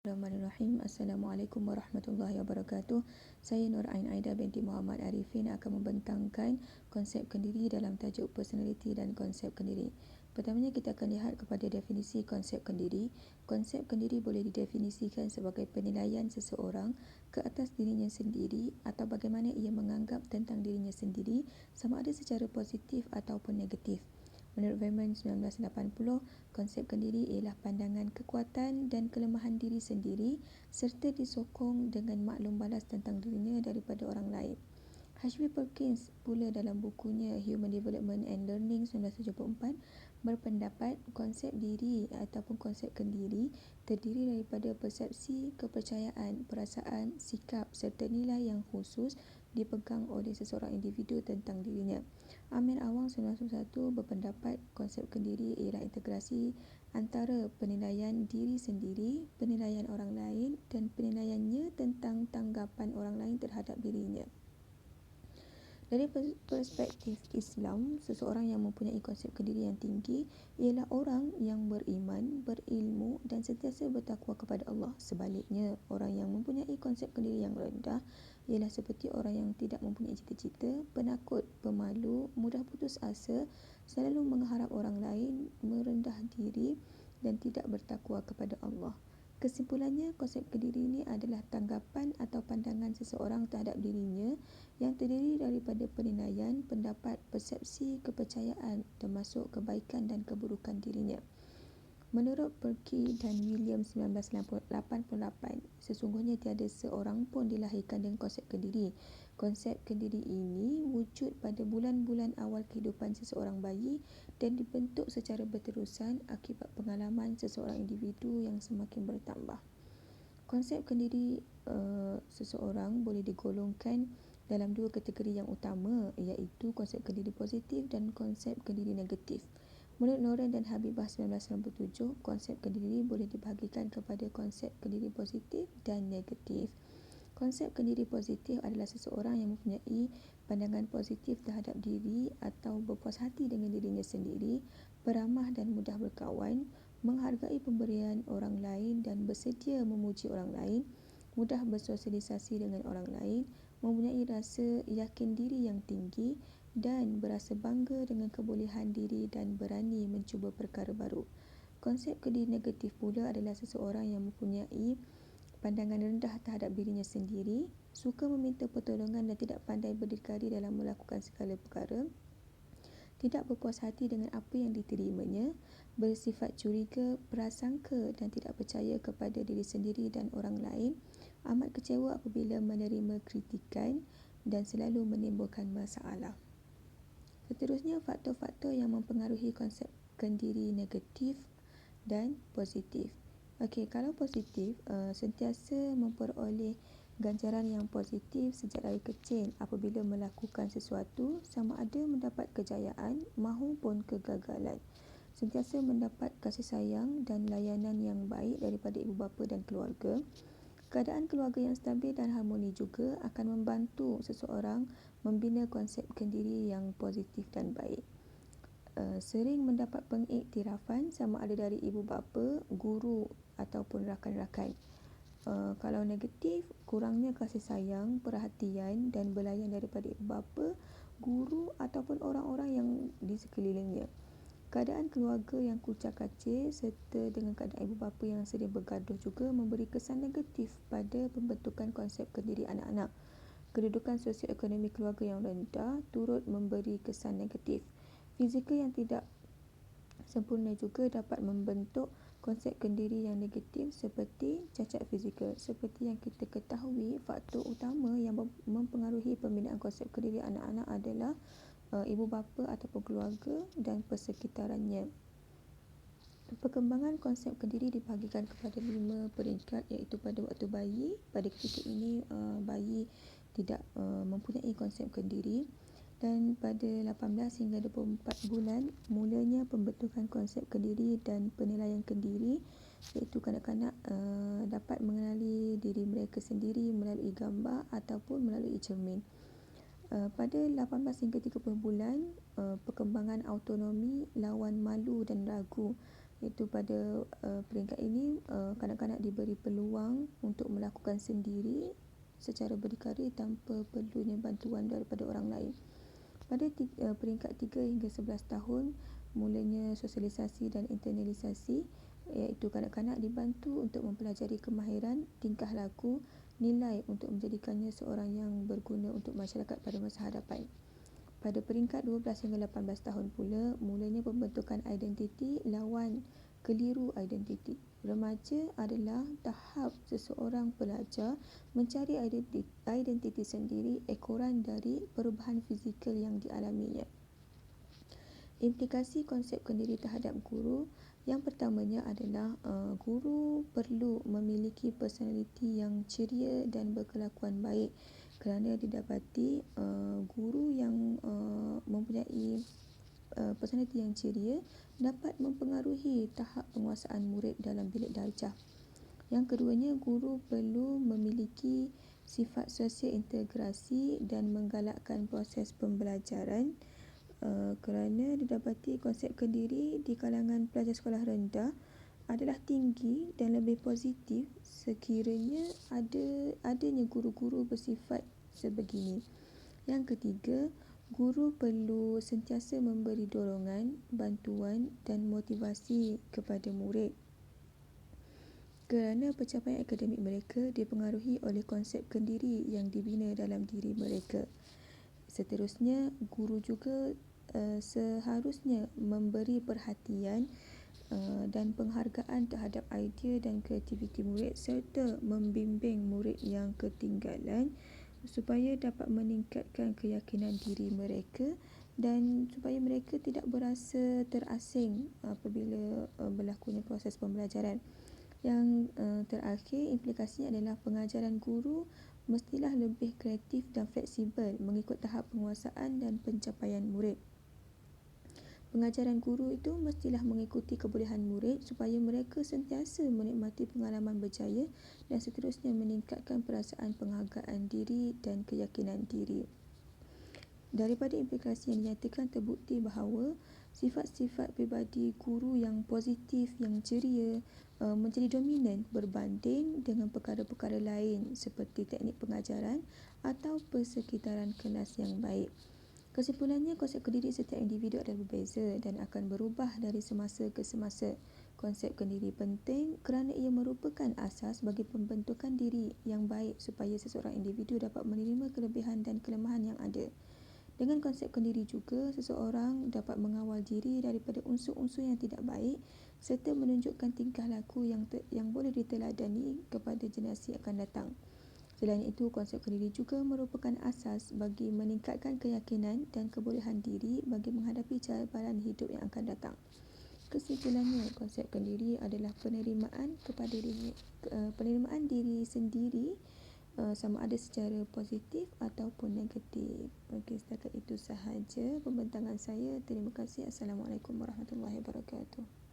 Bismillahirrahmanirrahim. Assalamualaikum warahmatullahi wabarakatuh. Saya Nur Ain Aida binti Muhammad Arifin akan membentangkan konsep kendiri dalam tajuk personality dan konsep kendiri. Pertamanya kita akan lihat kepada definisi konsep kendiri. Konsep kendiri boleh didefinisikan sebagai penilaian seseorang ke atas dirinya sendiri atau bagaimana ia menganggap tentang dirinya sendiri, sama ada secara positif ataupun negatif. Menurut Veyman 1980, konsep kendiri ialah pandangan kekuatan dan kelemahan diri sendiri serta disokong dengan maklum balas tentang dirinya daripada orang lain. H.B. Perkins pula dalam bukunya Human Development and Learning 1974 berpendapat konsep diri ataupun konsep kendiri terdiri daripada persepsi, kepercayaan, perasaan, sikap serta nilai yang khusus dipegang oleh seseorang individu tentang dirinya. Amir Awang 1991 berpendapat konsep kendiri ialah integrasi antara penilaian diri sendiri, penilaian orang lain dan penilaiannya tentang tanggapan orang lain terhadap dirinya. Dari perspektif Islam, seseorang yang mempunyai konsep kendiri yang tinggi ialah orang yang beriman, berilmu dan sentiasa bertakwa kepada Allah. Sebaliknya, orang yang mempunyai konsep kendiri yang rendah ialah seperti orang yang tidak mempunyai cita-cita, penakut, pemalu, mudah putus asa, selalu mengharap orang lain, merendah diri dan tidak bertakwa kepada Allah. Kesimpulannya, konsep kendiri ini adalah tanggapan atau pandangan seseorang terhadap dirinya yang terdiri daripada penilaian, pendapat, persepsi, kepercayaan termasuk kebaikan dan keburukan dirinya. Menurut Perky dan Williams 1988, sesungguhnya tiada seorang pun dilahirkan dengan konsep kendiri. Konsep kendiri ini wujud pada bulan-bulan awal kehidupan seseorang bayi dan dibentuk secara berterusan akibat pengalaman seseorang individu yang semakin bertambah. Konsep kendiri seseorang boleh digolongkan dalam dua kategori yang utama, iaitu konsep kendiri positif dan konsep kendiri negatif. Menurut Noren dan Habibah 1997, konsep kendiri boleh dibahagikan kepada konsep kendiri positif dan negatif. Konsep kendiri positif adalah seseorang yang mempunyai pandangan positif terhadap diri atau berpuas hati dengan dirinya sendiri, beramah dan mudah berkawan, menghargai pemberian orang lain dan bersedia memuji orang lain, mudah bersosialisasi dengan orang lain, mempunyai rasa yakin diri yang tinggi dan berasa bangga dengan kebolehan diri dan berani mencuba perkara baru. Konsep kendiri negatif pula adalah seseorang yang mempunyai pandangan rendah terhadap dirinya sendiri, suka meminta pertolongan dan tidak pandai berdikari dalam melakukan segala perkara, tidak berpuas hati dengan apa yang diterimanya, bersifat curiga, prasangka dan tidak percaya kepada diri sendiri dan orang lain, amat kecewa apabila menerima kritikan dan selalu menimbulkan masalah. Seterusnya, faktor-faktor yang mempengaruhi konsep kendiri negatif dan positif. Okey, kalau positif, sentiasa memperoleh ganjaran yang positif sejak dari kecil apabila melakukan sesuatu, sama ada mendapat kejayaan mahupun kegagalan. Sentiasa mendapat kasih sayang dan layanan yang baik daripada ibu bapa dan keluarga. Keadaan keluarga yang stabil dan harmoni juga akan membantu seseorang membina konsep kendiri yang positif dan baik. Sering mendapat pengiktirafan sama ada dari ibu bapa, guru ataupun rakan-rakan. Kalau negatif, kurangnya kasih sayang, perhatian dan belayan daripada ibu bapa, guru ataupun orang-orang yang di sekelilingnya. Keadaan keluarga yang kucak-kacir serta dengan keadaan ibu bapa yang sering bergaduh juga memberi kesan negatif pada pembentukan konsep kendiri anak-anak. Kedudukan sosioekonomi keluarga yang rendah turut memberi kesan negatif. Fizikal yang tidak sempurna juga dapat membentuk konsep kendiri yang negatif seperti cacat fizikal. Seperti yang kita ketahui, faktor utama yang mempengaruhi pembinaan konsep kendiri anak-anak adalah ibu bapa ataupun keluarga dan persekitarannya. Perkembangan konsep kendiri dibahagikan kepada 5 peringkat, iaitu pada waktu bayi. Pada ketika ini bayi tidak mempunyai konsep kendiri, dan pada 18 hingga 24 bulan mulanya pembentukan konsep kendiri dan penilaian kendiri, iaitu kanak-kanak dapat mengenali diri mereka sendiri melalui gambar ataupun melalui cermin. Pada 18 hingga 30 bulan, perkembangan autonomi, lawan malu dan ragu Iaitu pada peringkat ini, kanak-kanak diberi peluang untuk melakukan sendiri secara berdikari tanpa perlunya bantuan daripada orang lain. Pada peringkat 3 hingga 11 tahun, mulanya sosialisasi dan internalisasi, iaitu kanak-kanak dibantu untuk mempelajari kemahiran, tingkah laku, nilai untuk menjadikannya seorang yang berguna untuk masyarakat pada masa hadapan. Pada peringkat 12 hingga 18 tahun pula, mulanya pembentukan identiti lawan keliru identiti. Remaja adalah tahap seseorang pelajar mencari identiti sendiri ekoran dari perubahan fizikal yang dialaminya. Implikasi konsep kendiri terhadap guru, yang pertamanya adalah guru perlu memiliki personaliti yang ceria dan berkelakuan baik, kerana didapati guru yang mempunyai personaliti yang ceria dapat mempengaruhi tahap penguasaan murid dalam bilik darjah. Yang keduanya, guru perlu memiliki sifat sosial integrasi dan menggalakkan proses pembelajaran, kerana didapati konsep kendiri di kalangan pelajar sekolah rendah adalah tinggi dan lebih positif sekiranya adanya guru-guru bersifat sebegini. Yang ketiga, guru perlu sentiasa memberi dorongan, bantuan dan motivasi kepada murid, kerana pencapaian akademik mereka dipengaruhi oleh konsep kendiri yang dibina dalam diri mereka. Seterusnya, guru juga seharusnya memberi perhatian dan penghargaan terhadap idea dan kreativiti murid serta membimbing murid yang ketinggalan supaya dapat meningkatkan keyakinan diri mereka dan supaya mereka tidak berasa terasing apabila berlakunya proses pembelajaran. Yang terakhir, implikasinya adalah pengajaran guru mestilah lebih kreatif dan fleksibel mengikut tahap penguasaan dan pencapaian murid. Pengajaran guru itu mestilah mengikuti kebolehan murid supaya mereka sentiasa menikmati pengalaman berjaya dan seterusnya meningkatkan perasaan penghargaan diri dan keyakinan diri. Daripada implikasi yang dinyatakan, terbukti bahawa sifat-sifat pribadi guru yang positif, yang ceria menjadi dominan berbanding dengan perkara-perkara lain seperti teknik pengajaran atau persekitaran kelas yang baik. Kesimpulannya, konsep kendiri setiap individu adalah berbeza dan akan berubah dari semasa ke semasa. Konsep kendiri penting kerana ia merupakan asas bagi pembentukan diri yang baik supaya seseorang individu dapat menerima kelebihan dan kelemahan yang ada. Dengan konsep kendiri juga, seseorang dapat mengawal diri daripada unsur-unsur yang tidak baik serta menunjukkan tingkah laku yang boleh diteladani kepada generasi akan datang. Selain itu, konsep kendiri juga merupakan asas bagi meningkatkan keyakinan dan kebolehan diri bagi menghadapi cabaran hidup yang akan datang. Kesimpulannya, konsep kendiri adalah penerimaan diri sendiri sama ada secara positif ataupun negatif. Okey, setakat itu sahaja pembentangan saya. Terima kasih. Assalamualaikum warahmatullahi wabarakatuh.